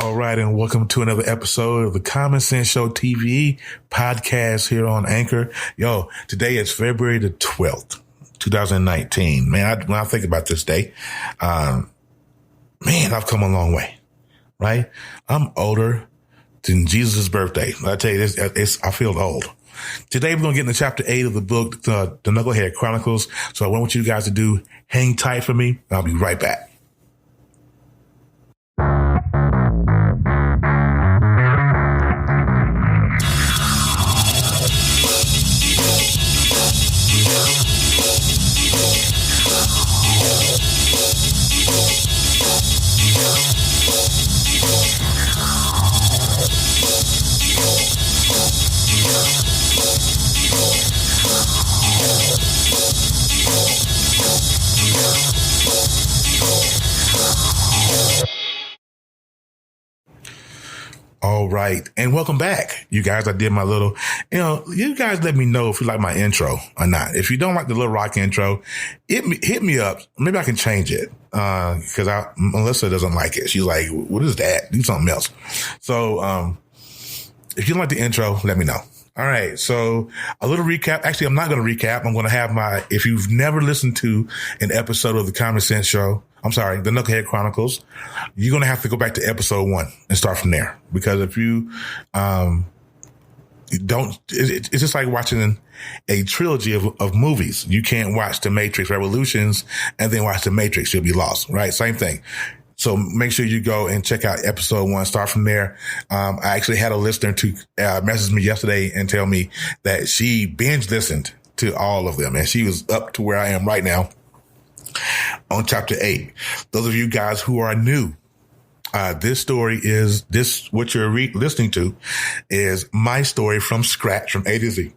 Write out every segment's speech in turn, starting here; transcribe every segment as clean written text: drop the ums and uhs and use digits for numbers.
All right, and welcome to another episode of the Common Sense Show TV podcast here on Anchor. Yo, today is February the 12th, 2019. Man, when I think about this day, I've come a long way, right? I'm older than Jesus' birthday. I tell you this, I feel old. Today, we're going to get into chapter 8 of the book, the Knucklehead Chronicles. So what I want you guys to do, hang tight for me, and I'll be right back. All right. And welcome back, you guys. I did my little, you guys let me know if you like my intro or not. If you don't like the little rock intro, hit me up. Maybe I can change it. Cause Melissa doesn't like it. She's like, what is that? Do something else. So, if you don't like the intro, let me know. All right. So a little recap. Actually, I'm not going to recap. I'm going to have if you've never listened to an episode of the Common Sense Show, the Knucklehead Chronicles, you're going to have to go back to episode 1 and start from there. Because if you, it's just like watching a trilogy of movies. You can't watch The Matrix Revolutions and then watch The Matrix. You'll be lost, right? Same thing. So make sure you go and check out episode 1, start from there. I actually had a listener to message me yesterday and tell me that she binge listened to all of them and she was up to where I am right now on chapter 8. Those of you guys who are new, what you're listening to is my story from scratch, from A to Z.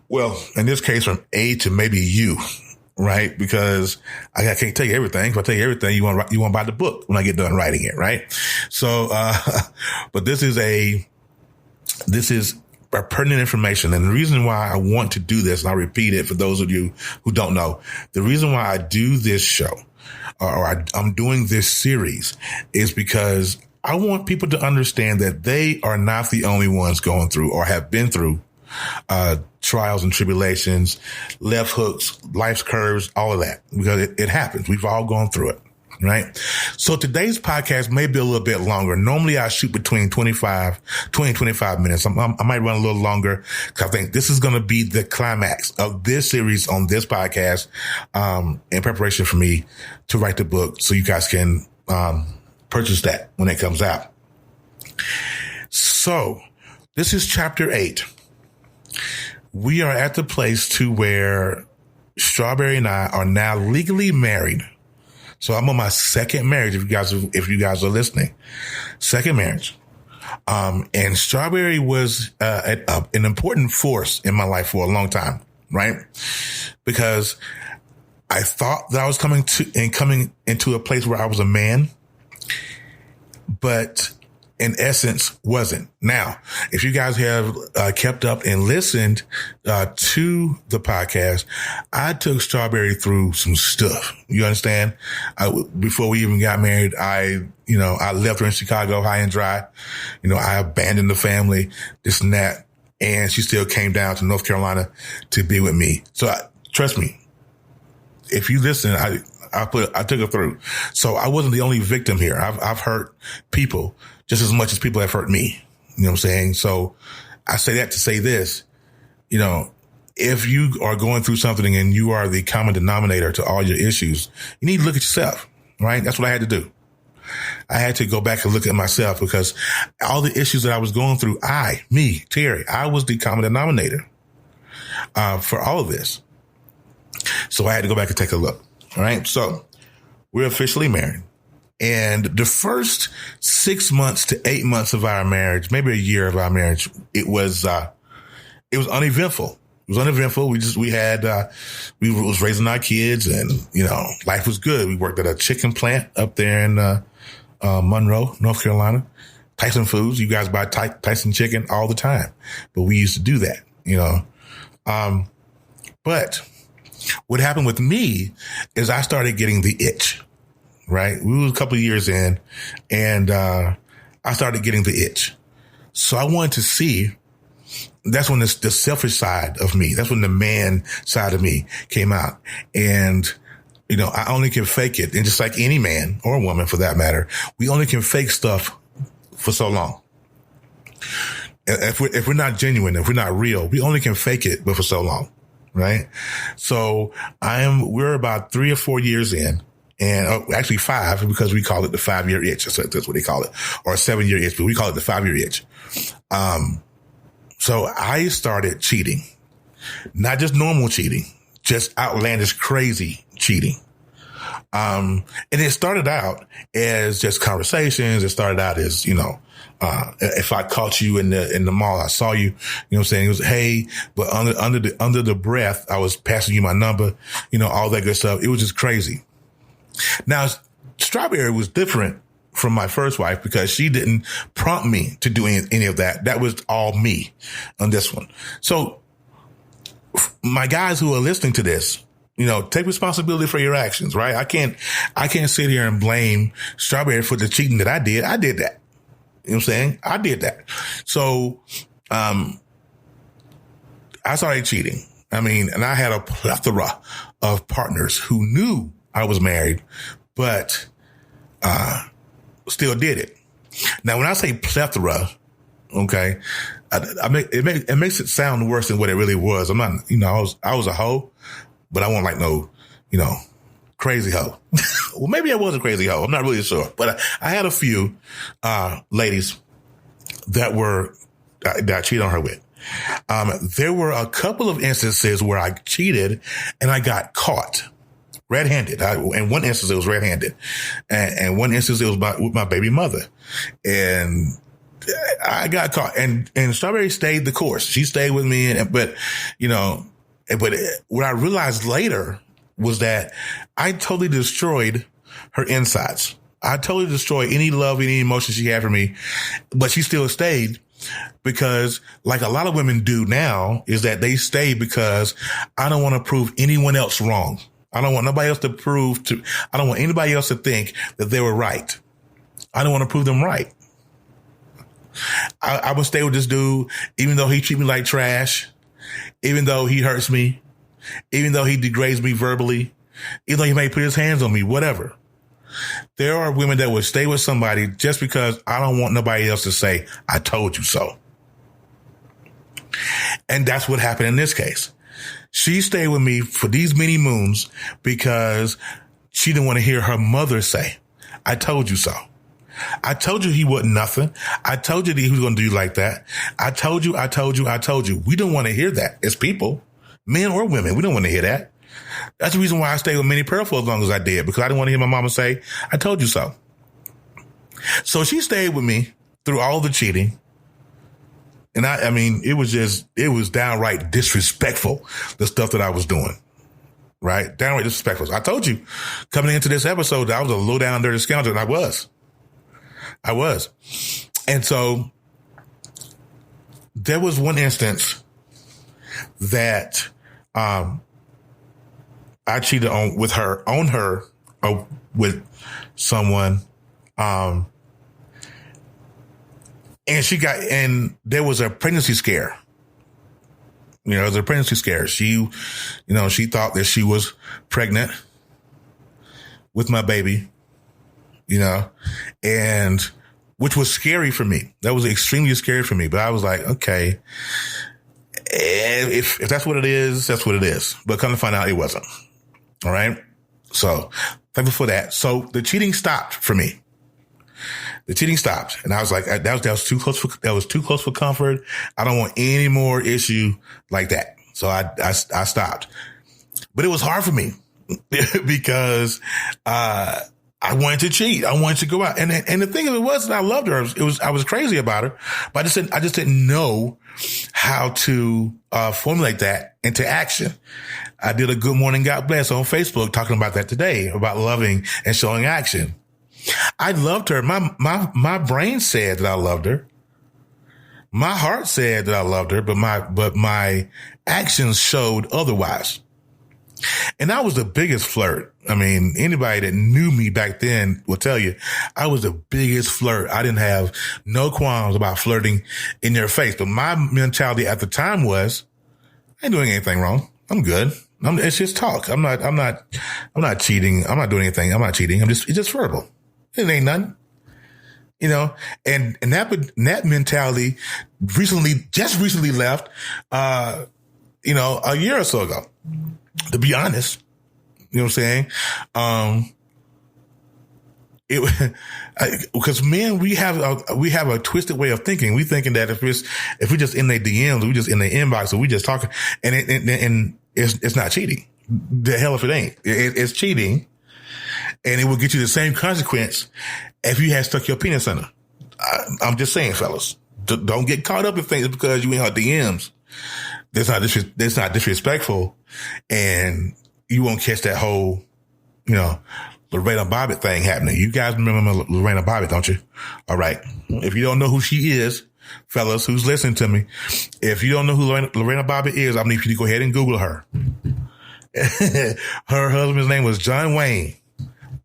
Well, in this case, from A to maybe U. Right? Because I can't tell you everything. If I tell you everything, you want to buy the book when I get done writing it. Right? So, but this is pertinent information. And the reason why I want to do this, and I'll repeat it for those of you who don't know, the reason why I do this show or I'm doing this series is because I want people to understand that they are not the only ones going through or have been through trials and tribulations, left hooks, life's curves, all of that, because it happens. We've all gone through it, right? So today's podcast may be a little bit longer. Normally I shoot between 20 and 25 minutes. I might run a little longer because I think this is going to be the climax of this series on this podcast, in preparation for me to write the book so you guys can, purchase that when it comes out. So this is chapter 8. We are at the place to where Strawberry and I are now legally married. So I'm on my second marriage. If you guys are listening, second marriage. And Strawberry was, an important force in my life for a long time, right? Because I thought that I was coming into a place where I was a man, but in essence wasn't. Now, if you guys have kept up and listened to the podcast, I took Strawberry through some stuff. You understand? Before we even got married, I left her in Chicago high and dry. I abandoned the family, this and that, and she still came down to North Carolina to be with me. So trust me, if you listen, I took her through. So I wasn't the only victim here. I've hurt people just as much as people have hurt me. You know what I'm saying? So I say that to say this, if you are going through something and you are the common denominator to all your issues, you need to look at yourself, right? That's what I had to do. I had to go back and look at myself because all the issues that I was going through, Terry, I was the common denominator, for all of this. So I had to go back and take a look. All right. So we're officially married. And the first 6 months to 8 months of our marriage, maybe a year of our marriage, it was uneventful. It was uneventful. We was raising our kids and, life was good. We worked at a chicken plant up there in, Monroe, North Carolina, Tyson Foods. You guys buy Tyson chicken all the time, but we used to do that, but what happened with me is I started getting the itch, right? We were a couple of years in and, I started getting the itch. So I wanted to see. That's when the selfish side of me, that's when the man side of me came out. And, I only can fake it. And just like any man or woman for that matter, we only can fake stuff for so long. If we're not genuine, if we're not real, we only can fake it, but for so long. Right. So we're about 3 or 4 years in, and actually 5, because we call it the 5-year itch. That's what they call it, or a 7-year itch, but we call it the 5-year itch. So I started cheating, not just normal cheating, just outlandish, crazy cheating. And it started out as just conversations. It started out as, if I caught you in the mall, I saw you, what I'm saying? It was, hey, but under the breath, I was passing you my number, all that good stuff. It was just crazy. Now, Strawberry was different from my first wife because she didn't prompt me to do any of that. That was all me on this one. So my guys who are listening to this, take responsibility for your actions, right? I can't sit here and blame Strawberry for the cheating that I did. I did that. You know what I'm saying? I did that. So, I started cheating. And I had a plethora of partners who knew I was married, but, still did it. Now, when I say plethora, okay, it makes it sound worse than what it really was. I'm not, I was a hoe, but I wasn't like no, crazy hoe. Well, maybe I was a crazy hoe. I'm not really sure, but I had a few, ladies that I cheated on her with. There were a couple of instances where I cheated and I got caught red-handed. In one instance, it was red-handed. And one instance, it was with my baby mother. And I got caught. And Strawberry stayed the course. She stayed with me. But what I realized later was that I totally destroyed her insides. I totally destroyed any love, any emotion she had for me. But she still stayed because, like a lot of women do now, is that they stay because I don't want to prove anyone else wrong. I don't want nobody else I don't want anybody else to think that they were right. I don't want to prove them right. I would stay with this dude, even though he treats me like trash, even though he hurts me, even though he degrades me verbally, even though he may put his hands on me, whatever. There are women that would stay with somebody just because I don't want nobody else to say, I told you so. And that's what happened in this case. She stayed with me for these many moons because she didn't want to hear her mother say, I told you so. I told you he wasn't nothing. I told you that he was going to do you like that. I told you. We don't want to hear that as people, men or women. We don't want to hear that. That's the reason why I stayed with Minnie Pearl for as long as I did, because I didn't want to hear my mama say, I told you so. So she stayed with me through all the cheating. And it was downright disrespectful, the stuff that I was doing, right? Downright disrespectful. I told you coming into this episode that I was a low down dirty scoundrel, and I was. And so there was one instance that, I cheated with someone, and there was a pregnancy scare. There was a pregnancy scare. She thought that she was pregnant with my baby, and which was scary for me. That was extremely scary for me. But I was like, okay, if that's what it is, that's what it is. But come to find out, it wasn't. All right. So thankful for that. So the cheating stopped for me. The cheating stopped. And I was like, that was too close for comfort. I don't want any more issue like that. So I stopped, but it was hard for me because, I wanted to cheat. I wanted to go out. And the thing of it was that I loved her. I was crazy about her, but I just didn't know how to, formulate that into action. I did a Good Morning God Bless on Facebook talking about that today, about loving and showing action. I loved her. My brain said that I loved her. My heart said that I loved her, but my actions showed otherwise. And I was the biggest flirt. I mean, anybody that knew me back then will tell you I was the biggest flirt. I didn't have no qualms about flirting in their face. But my mentality at the time was, I ain't doing anything wrong. I'm good. It's just talk. I'm not cheating. I'm not doing anything. I'm not cheating. It's just verbal. It ain't nothing. You know, and that mentality just recently left, a year or so ago, to be honest. You know what I'm saying? Because men, we have a twisted way of thinking. We thinking that if we just in their DMs, we just in their inbox, or we just talking, and it's not cheating. The hell if it ain't. It's cheating, and it will get you the same consequence if you had stuck your penis in her. I'm just saying, fellas, don't get caught up in things because you in her DMs. That's not disrespectful, and you won't catch that whole, Lorena Bobbitt thing happening. You guys remember Lorena Bobbitt, don't you? All right. If you don't know who she is, fellas, who's listening to me, if you don't know who Lorena Bobbitt is, I need you to go ahead and Google her. Her husband's name was John Wayne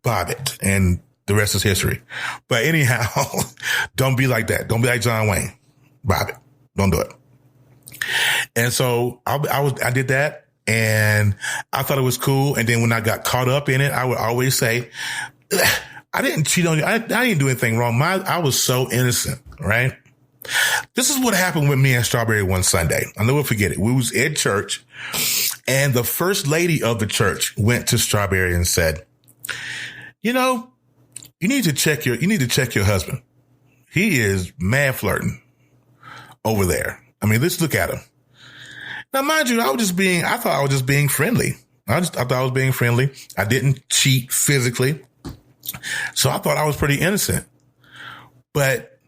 Bobbitt, and the rest is history. But anyhow, don't be like that. Don't be like John Wayne Bobbitt. Don't do it. And so I did that, and I thought it was cool. And then when I got caught up in it, I would always say, I didn't cheat on you. I didn't do anything wrong. I was so innocent, right? This is what happened with me and Strawberry one Sunday. I'll never forget it. We was at church, and the first lady of the church went to Strawberry and said, you need to check your husband. He is mad flirting over there. I mean, let's look at him. Now, mind you, I thought I was just being friendly. I thought I was being friendly. I didn't cheat physically. So I thought I was pretty innocent. But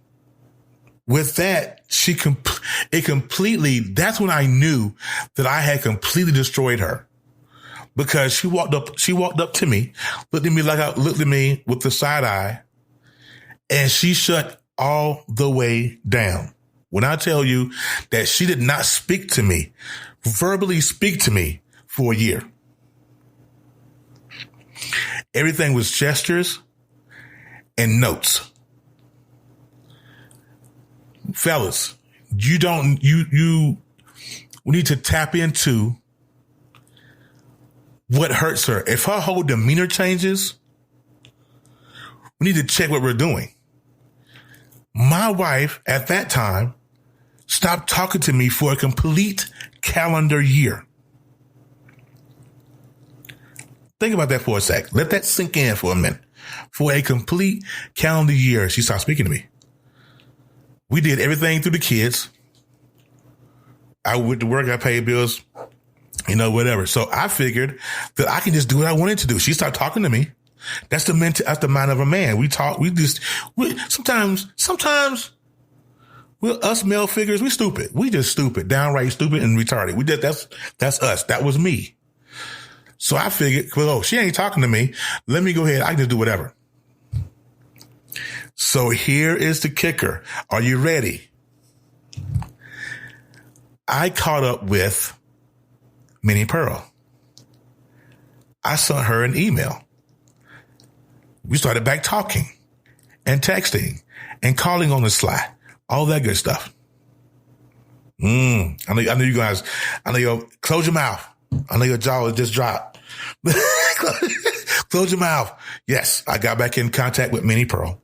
with that, that's when I knew that I had completely destroyed her. Because she walked up to me, looked at me with the side eye, and she shut all the way down. When I tell you that she did not verbally speak to me for a year. Everything was gestures and notes. Fellas, we need to tap into what hurts her. If her whole demeanor changes, we need to check what we're doing. My wife at that time stopped talking to me for a complete calendar year. Think about that for a sec. Let that sink in for a minute. For a complete calendar year, she stopped speaking to me. We did everything through the kids. I went to work, I paid bills, whatever. So I figured that I can just do what I wanted to do. She stopped talking to me. That's the mind of a man. Sometimes we're us male figures. We stupid. We just stupid, downright stupid and retarded. That's us. That was me. So I figured, she ain't talking to me. Let me go ahead. I can just do whatever. So here is the kicker. Are you ready? I caught up with Minnie Pearl. I sent her an email. We started back talking and texting and calling on the sly, all that good stuff. I know you guys, close your mouth. I know your jaw just dropped. Close your mouth. Yes, I got back in contact with Minnie Pearl.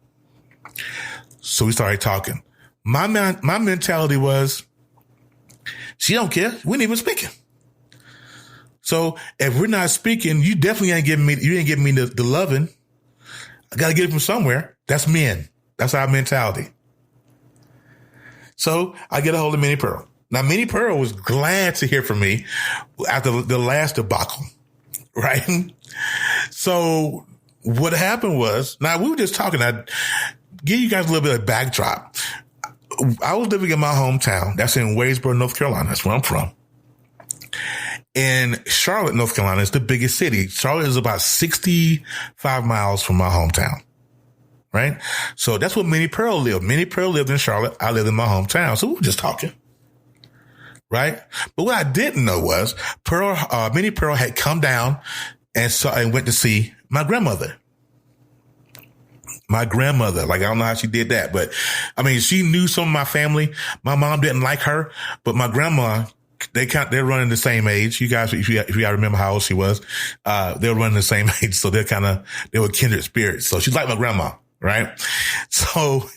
So we started talking. My mentality was, she don't care. We ain't even speaking. So if we're not speaking, you definitely ain't giving me the loving. I got to get it from somewhere. That's men. That's our mentality. So I get a hold of Minnie Pearl. Now, Minnie Pearl was glad to hear from me after the last debacle, right? So what happened was, now we were just talking. I give you guys a little bit of backdrop. I was living in my hometown. That's in Wadesboro, North Carolina. That's where I'm from. And Charlotte, North Carolina is the biggest city. Charlotte is about 65 miles from my hometown. Right? So that's where Minnie Pearl lived. Minnie Pearl lived in Charlotte. I lived in my hometown. So we were just talking. right? But what I didn't know was Minnie Pearl had come down and went to see my grandmother. My grandmother, like, I don't know how she did that, but I mean, she knew some of my family. My mom didn't like her, but my grandma, they're running the same age. You guys, if you remember how old she was, they're running the same age. So they were kindred spirits. So she's like my grandma, right? So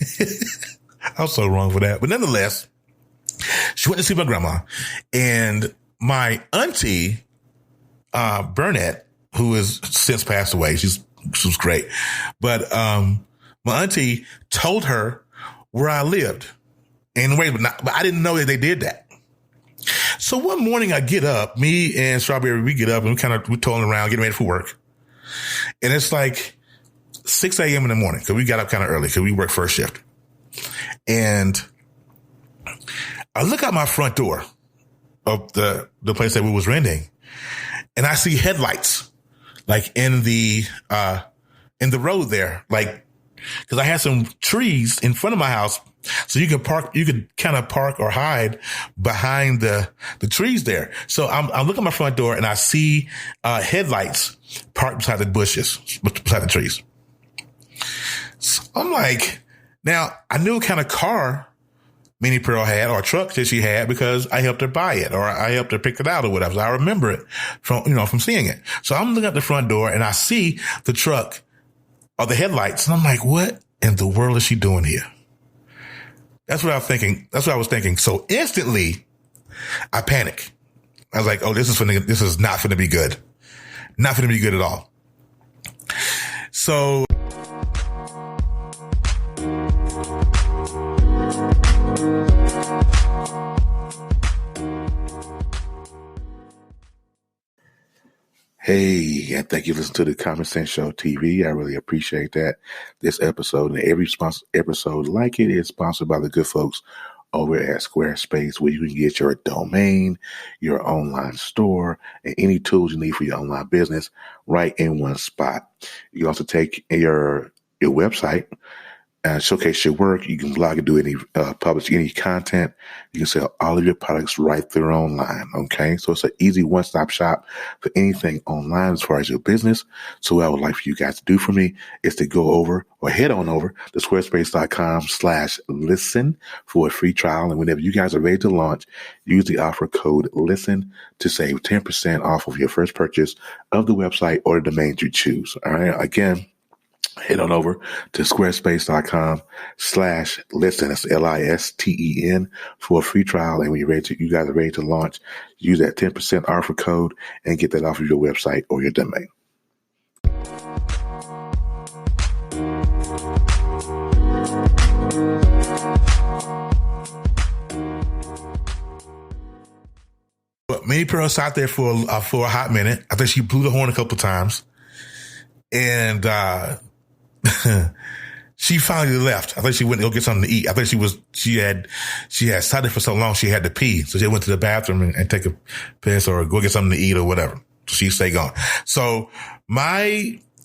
I was so wrong for that. But nonetheless, she went to see my grandma, and my auntie, Burnett, who has since passed away. She was great. But, my auntie told her where I lived in ways, but I didn't know that they did that. So one morning I get up, me and Strawberry, we get up and we're tolling around, getting ready for work. And it's like 6 a.m. in the morning, because we got up kind of early because we work first shift. And I look out my front door of the place that we was renting, and I see headlights like in the road there, like, because I had some trees in front of my house, so you could kind of park or hide behind the trees there. So I'm looking at my front door, and I see headlights parked beside the bushes, beside the trees. So I'm like, now I knew what kind of car Minnie Pearl had, or truck that she had, because I helped her buy it, or I helped her pick it out, or whatever. So I remember it from seeing it. So I'm looking at the front door, and I see the truck or the headlights, and I'm like, what in the world is she doing here? That's what I was thinking. So instantly I panic. I was like, oh, this is not going to be good. Not going to be good at all. So hey, and thank you for listening to the Common Sense Show TV. I really appreciate that. This episode and every episode like it is sponsored by the good folks over at Squarespace, where you can get your domain, your online store, and any tools you need for your online business right in one spot. You can also take your website and showcase your work. You can blog and do publish any content. You can sell all of your products right there online. Okay. So it's an easy one-stop shop for anything online as far as your business. So what I would like for you guys to do for me is to go over or head on over to squarespace.com/listen for a free trial. And whenever you guys are ready to launch, use the offer code LISTEN to save 10% off of your first purchase of the website or the domain you choose. All right. Again, head on over to squarespace.com/listen. That's LISTEN for a free trial. And when you guys are ready to launch, use that 10% offer code and get that off of your website or your domain. But Minnie Pearl sat there for a hot minute. I think she blew the horn a couple times. And, she finally left. I think she went to go get something to eat. I think she had sat there for so long she had to pee. So she went to the bathroom and take a piss or go get something to eat or whatever. So she stayed gone. So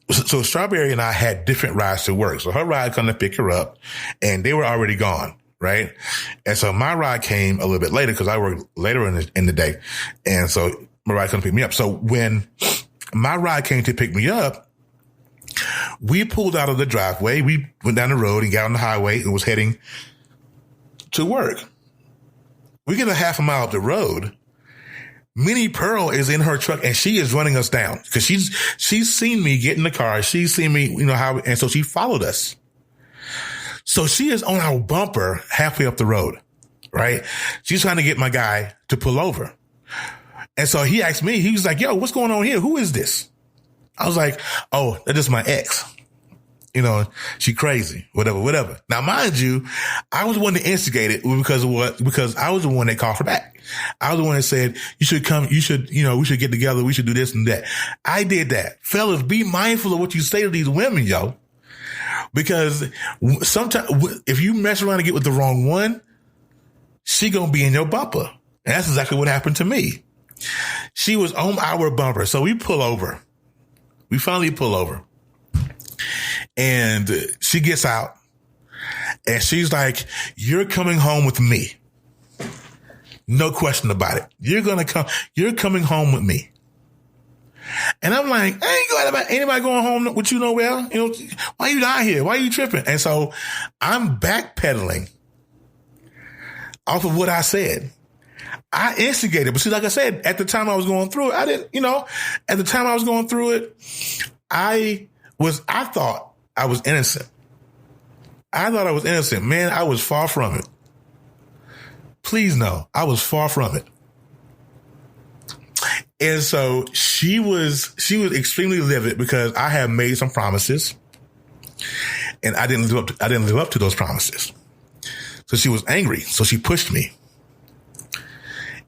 Strawberry and I had different rides to work. So her ride come to pick her up, and they were already gone. Right. And so my ride came a little bit later because I worked later in the day. And so my ride come to pick me up. So when my ride came to pick me up, we pulled out of the driveway. We went down the road and got on the highway and was heading to work. We get a half a mile up the road. Minnie Pearl is in her truck, and she is running us down because she's seen me get in the car. She's seen me, and so she followed us. So she is on our bumper halfway up the road, right? She's trying to get my guy to pull over. And so he asked me, he was like, yo, what's going on here? Who is this? I was like, oh, that's just my ex. She crazy, whatever. Now, mind you, I was the one that instigated because of what? Because I was the one that called her back. I was the one that said, we should get together. We should do this and that. I did that. Fellas, be mindful of what you say to these women, yo. Because sometimes if you mess around and get with the wrong one, she gonna be in your bumper. And that's exactly what happened to me. She was on our bumper. So we pull over. We finally pull over, and she gets out, and she's like, you're coming home with me. No question about it. You're coming home with me. And I'm like, I ain't going about anybody going home with you nowhere. You know, why you not here? Why are you tripping? And so I'm backpedaling off of what I said. I instigated, but see, like I said, at the time I was going through it, at the time I was going through it, I thought I was innocent. I thought I was innocent. Man, I was far from it. Please know, I was far from it. And so she was extremely livid because I had made some promises and I didn't live up to those promises. So she was angry. So she pushed me.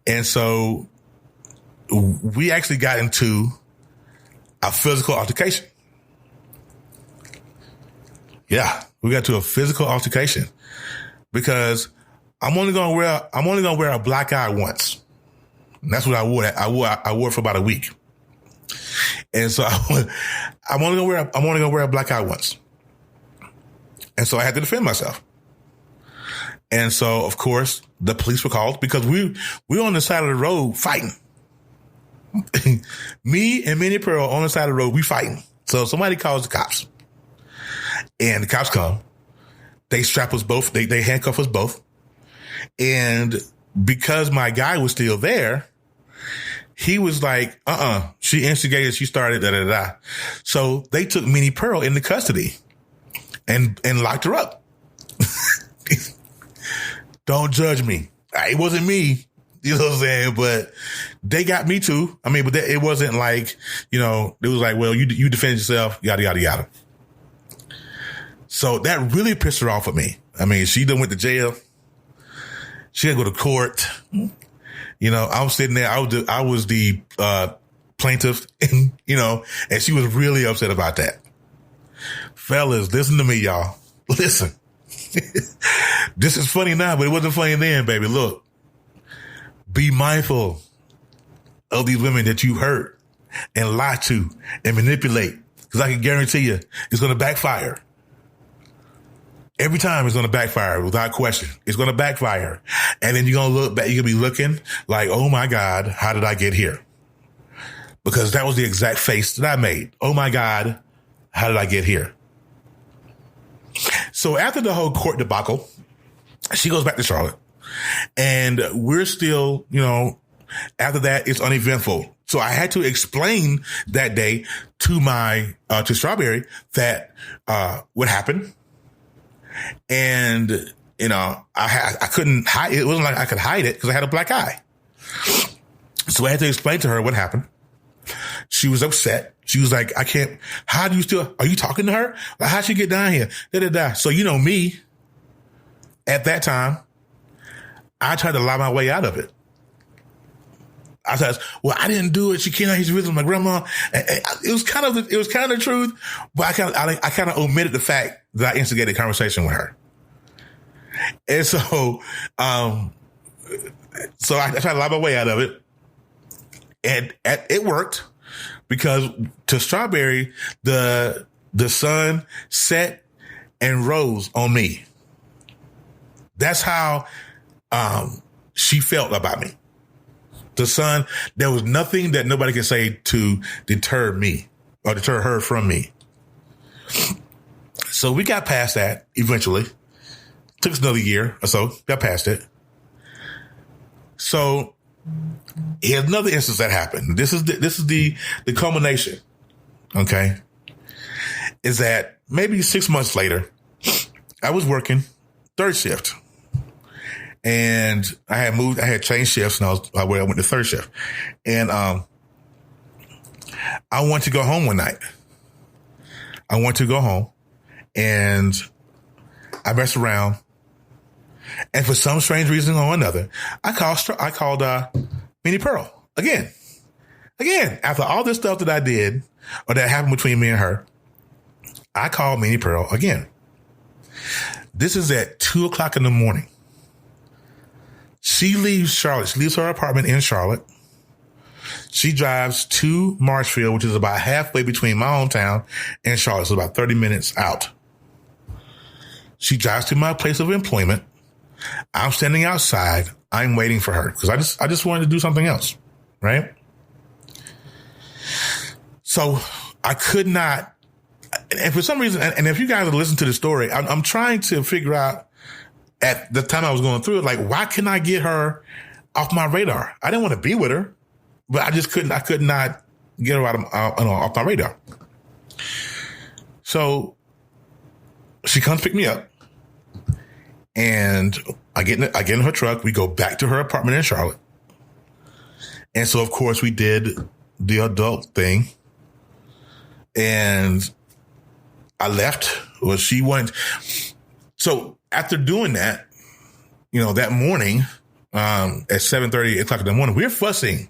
And so we actually got into a physical altercation. Yeah, we got to a physical altercation because I'm only going to wear a black eye once. And that's what I wore. I wore it for about a week. And so I'm only going to wear a black eye once. And so I had to defend myself. And so, of course, the police were called because we were on the side of the road fighting. Me and Minnie Pearl on the side of the road, we fighting. So somebody calls the cops. And the cops come. They strap us both. They handcuff us both. And because my guy was still there, he was like, she instigated, she started, da-da-da. So they took Minnie Pearl into custody and locked her up. Don't judge me. It wasn't me. You know what I'm saying? But they got me too. I mean, but it wasn't like, it was like, well, you defend yourself, yada, yada, yada. So that really pissed her off at me. I mean, she done went to jail. She had to go to court. I was sitting there. I was the plaintiff, and she was really upset about that. Fellas, listen to me, y'all. Listen. This is funny now, but it wasn't funny then, baby. Look, be mindful of these women that you hurt and lie to and manipulate, because I can guarantee you it's going to backfire. Every time it's going to backfire without question. It's going to backfire. And then you're going to look back, you're going to be looking like, oh my God, how did I get here? Because that was the exact face that I made. Oh my God, how did I get here? So after the whole court debacle, she goes back to Charlotte and we're still, after that, it's uneventful. So I had to explain that day to to Strawberry that, what happened. And, I couldn't hide. It wasn't like I could hide it because I had a black eye. So I had to explain to her what happened. She was upset. She was like, I can't, are you talking to her? Like, how'd she get down here? Da-da-da. So, me, at that time, I tried to lie my way out of it. I said, well, I didn't do it. She came out here with my grandma. And it was kind of the truth, but I kind of omitted the fact that I instigated a conversation with her. And so, I tried to lie my way out of it. And it worked because to Strawberry, the sun set and rose on me. That's how, she felt about me. The sun, there was nothing that nobody could say to deter me or deter her from me. So we got past that eventually. Took us another year or so, got past it. So here's another instance that happened. This is the culmination. Okay. Is that maybe 6 months later, I was working third shift. And I had changed shifts and I went to third shift. And, I wanted to go home one night. I wanted to go home and I messed around. And for some strange reason or another, I called Minnie Pearl again, after all this stuff that I did or that happened between me and her, I called Minnie Pearl again. This is at 2:00 in the morning. She leaves Charlotte. She leaves her apartment in Charlotte. She drives to Marshfield, which is about halfway between my hometown and Charlotte. So about 30 minutes out. She drives to my place of employment. I'm standing outside I'm waiting for her because I just wanted to do something else. Right. So I could not. And for some reason, and if you guys have listened to the story, I'm trying to figure out at the time I was going through it, like, why can I get her off my radar? I didn't want to be with her, but I just couldn't. I could not get her off my radar. So she comes pick me up, and I get in her truck. We go back to her apartment in Charlotte, and so of course we did the adult thing, and I left. Well, she went. So after doing that, that morning, at 7:30, 8 o'clock in the morning, we're fussing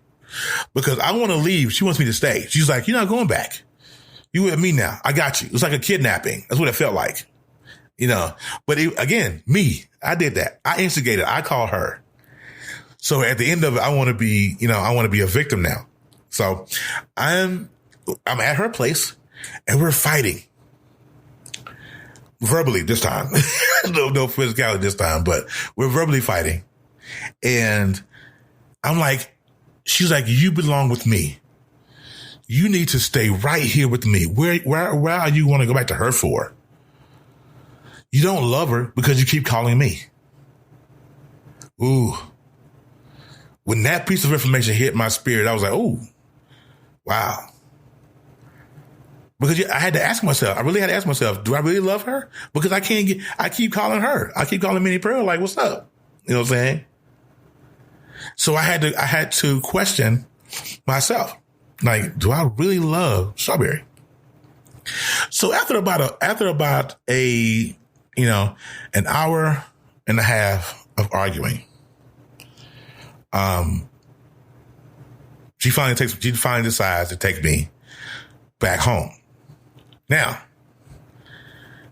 because I want to leave. She wants me to stay. She's like, "You're not going back. You with me now. I got you." It's like a kidnapping. That's what it felt like, But again, I did that. I instigated. I called her. So at the end of it, I want to be a victim now. So I'm at her place and we're fighting. Verbally this time. no physicality this time, but we're verbally fighting. And I'm like, she's like, "You belong with me. You need to stay right here with me. Where are you want to go back to her for? You don't love her because you keep calling me." Ooh. When that piece of information hit my spirit, I was like, "Ooh, wow." Because I had to ask myself, I really had to ask myself, do I really love her? Because I keep calling her. I keep calling Minnie Pearl like, "What's up?" You know what I'm saying? So I had to question myself. Like, do I really love Strawberry? So after about an hour and a half of arguing, she finally decides to take me back home. Now,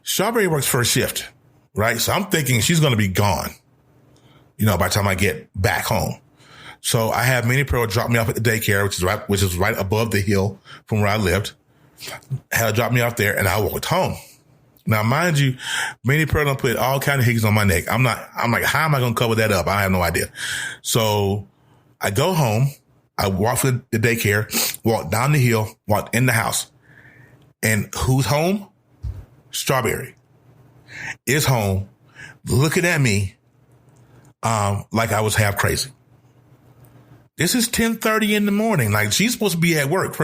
Strawberry works first shift, right? So I'm thinking she's going to be gone, by the time I get back home. So I have Minnie Pearl drop me off at the daycare, which is right above the hill from where I lived. Had her drop me off there, and I walked home. Now, mind you, Minnie Pearl done put all kind of hickeys on my neck. I'm like, how am I going to cover that up? I have no idea. So I go home. I walk to the daycare, walk down the hill, walk in the house. And who's home? Strawberry is home, looking at me like I was half crazy. This is 10:30 in the morning. Like, she's supposed to be at work,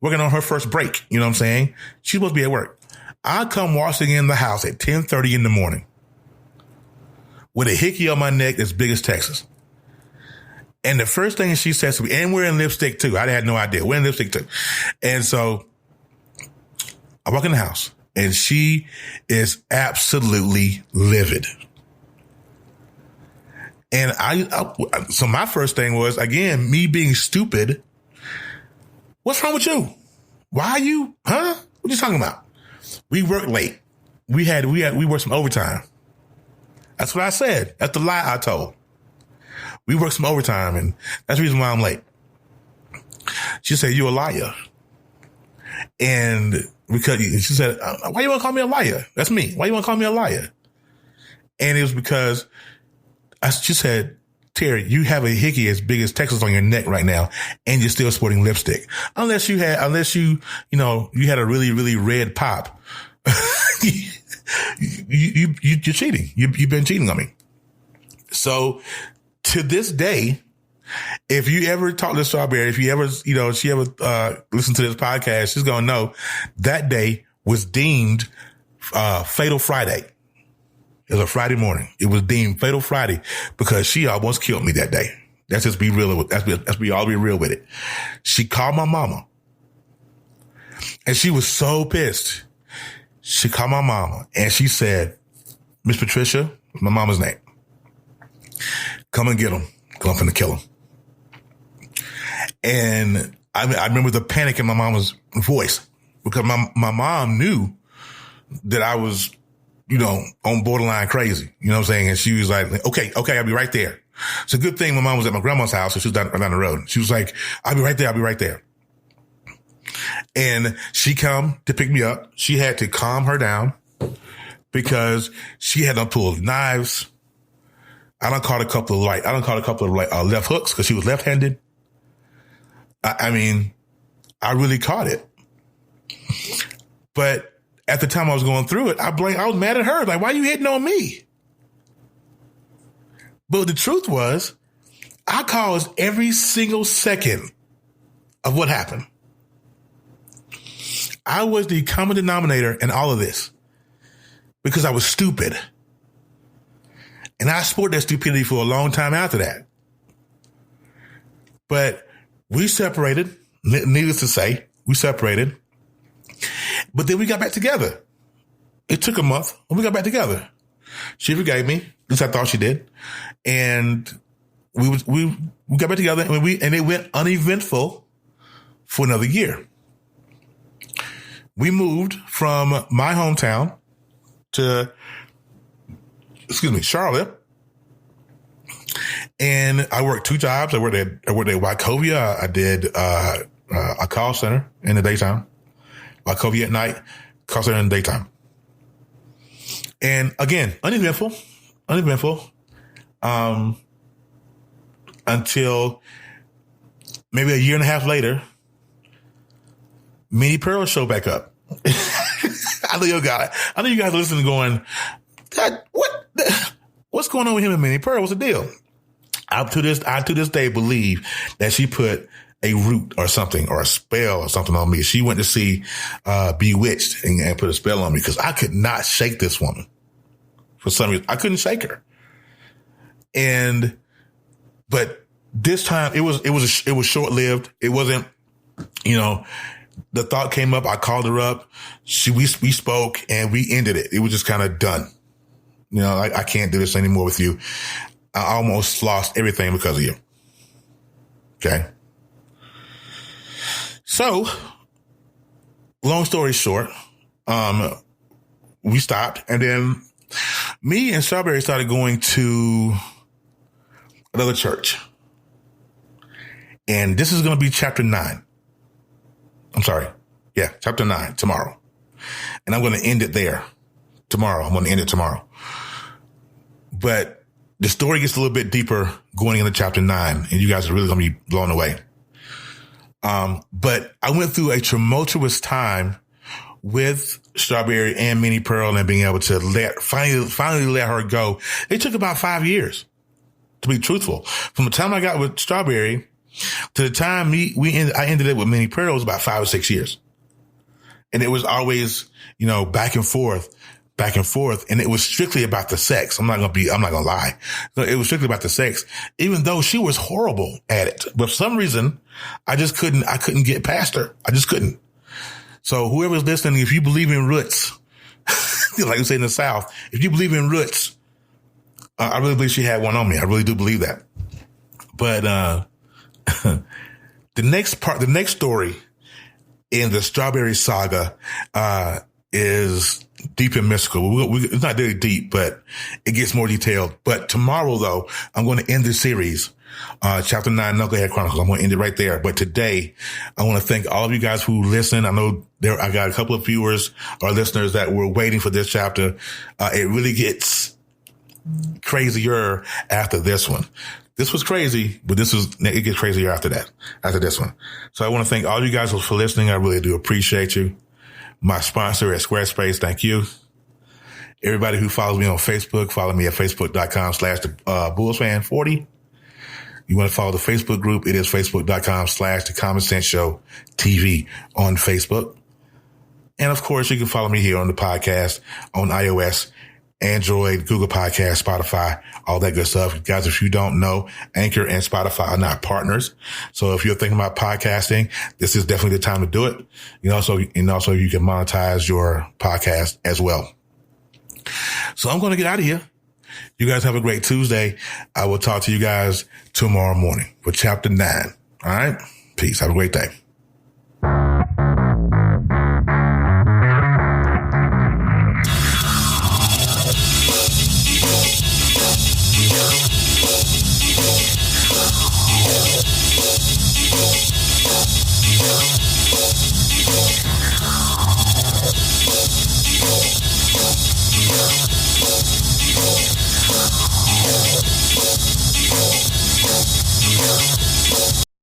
working on her first break. You know what I'm saying? She's supposed to be at work. I come waltzing in the house at 10:30 in the morning with a hickey on my neck as big as Texas. And the first thing she says to me, and we're in lipstick too. I had no idea. We're in lipstick too. And so I walk in the house and she is absolutely livid. And so my first thing was, again, me being stupid. "What's wrong with you? Why are you, huh? What are you talking about? We worked late. We worked some overtime." That's what I said. That's the lie I told. We worked some overtime, and that's the reason why I'm late. She said, "You a liar." And because she said, "Why you want to call me a liar? That's me. Why you want to call me a liar?" And it was because she said, "Terry, you have a hickey as big as Texas on your neck right now, and you're still sporting lipstick. Unless you had a really, really red pop, you're cheating. You've been cheating on me." So to this day, if you ever talk to Strawberry, if you ever, she ever listen to this podcast, she's going to know that day was deemed Fatal Friday. It was a Friday morning. It was deemed Fatal Friday because she almost killed me that day. Let's just be real. Let's be real with it. She called my mama, and she was so pissed. She called my mama, and she said, "Miss Patricia," my mama's name, "come and get him. I'm finna kill him." And I remember the panic in my mama's voice because my mom knew that I was, on borderline crazy. You know what I'm saying? And she was like, okay, I'll be right there. It's a good thing my mom was at my grandma's house, so she was down the road. She was like, I'll be right there. And she come to pick me up. She had to calm her down because she had done pulled knives. I done caught a couple of left hooks because she was left-handed. I mean, I really caught it. But at the time I was going through it, I was mad at her. Like, why are you hitting on me? But the truth was, I caused every single second of what happened. I was the common denominator in all of this because I was stupid. And I sported that stupidity for a long time after that. But we separated, needless to say, we separated. But then we got back together. It took a month, and we got back together. She forgave me, at least I thought she did. And we got back together, and it went uneventful for another year. We moved from my hometown to, Charlotte. And I worked 2 jobs. I worked at Wachovia. I did a call center in the daytime. Wachovia at night, call center in the daytime. And again, uneventful. Until maybe a year and a half later, Minnie Pearl showed back up. I know you guys are listening going, what's going on with him and Minnie Pearl? What's the deal? I to this day believe that she put a root or something or a spell or something on me. She went to see Bewitched and put a spell on me because I could not shake this woman. For some reason, I couldn't shake her. But this time it was short lived. It wasn't, the thought came up. I called her up. We spoke and we ended it. It was just kind of done. I can't do this anymore with you. I almost lost everything because of you. Okay. So, long story short, we stopped, and then me and Strawberry started going to another church. And this is going to be chapter 9. I'm sorry. Yeah, chapter 9 tomorrow. And I'm going to end it there tomorrow. I'm going to end it tomorrow. But the story gets a little bit deeper going into chapter 9, and you guys are really going to be blown away. But I went through a tumultuous time with Strawberry and Minnie Pearl and being able to finally let her go. It took about 5 years, to be truthful. From the time I got with Strawberry to the time I ended up with Minnie Pearl, it was about 5 or 6 years. And it was always, back and forth. And it was strictly about the sex. I'm not going to lie. It was strictly about the sex, even though she was horrible at it. But for some reason, I couldn't get past her. I just couldn't. So whoever's listening, if you believe in roots, like we say in the South, if you believe in roots, I really believe she had one on me. I really do believe that. But, the next story in the Strawberry saga, is deep and mystical. It's not very deep, but it gets more detailed. But tomorrow, though, I'm going to end this series, chapter 9, Knucklehead Chronicles. I'm going to end it right there. But today, I want to thank all of you guys who listen. I know I got a couple of viewers or listeners that were waiting for this chapter. It really gets crazier after this one. This was crazy, but it gets crazier after this one. So I want to thank all you guys for listening. I really do appreciate you. My sponsor at Squarespace, thank you. Everybody who follows me on Facebook, follow me at facebook.com/bullsfan40. You want to follow the Facebook group, it is facebook.com/The Common Sense Show TV on Facebook. And of course, you can follow me here on the podcast on iOS, Android, Google Podcast, Spotify, all that good stuff. Guys, if you don't know, Anchor and Spotify are not partners. So if you're thinking about podcasting, this is definitely the time to do it. Also you can monetize your podcast as well. So I'm going to get out of here. You guys have a great Tuesday. I will talk to you guys tomorrow morning for chapter 9. All right. Peace. Have a great day.